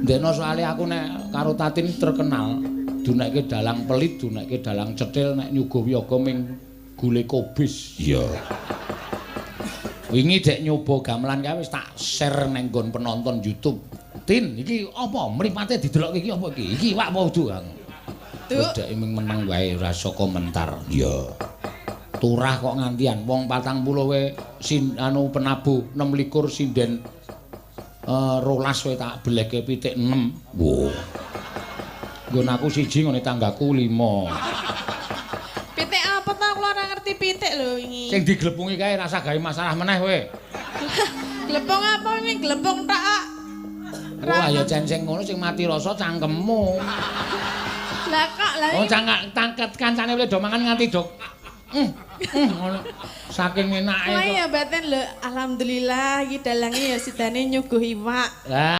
Ndekno soalé aku nek karo Tatin terkenal dunekke dalang pelit, dunekke dalang cetil, nek nyuga wiyaga ming gule kobis. Iya. Wingi dek nyoba gamelan kae wis tak share nang nggon penonton YouTube. Tin, iki apa? Mripate didelokke iki apa iki? Iki iwak apa udu, Kang? Terus dek ming meneng wae rasa komentar. Iya. Turah kok ngantian wong 40 we penabuh 26 sinden 12 we tak beleke pitik 6. Wow. Nggon aku siji ngene tanggaku 5. Pitik apa ta kula ora ngerti pitik lho wingi. Sing diglepungi kae rasa gawe masalah meneh kowe. Glepung apa wingi glepung tok. Wah ya jan sing ngono sing mati rasa cangkemmu. Lah kok lah Oh tangket kancane wis do mangan nganti do. Ngono. Saking enake kok. kok. Ya batin lho alhamdulillah iki dalange ya sidane nyuguh iwak. Lah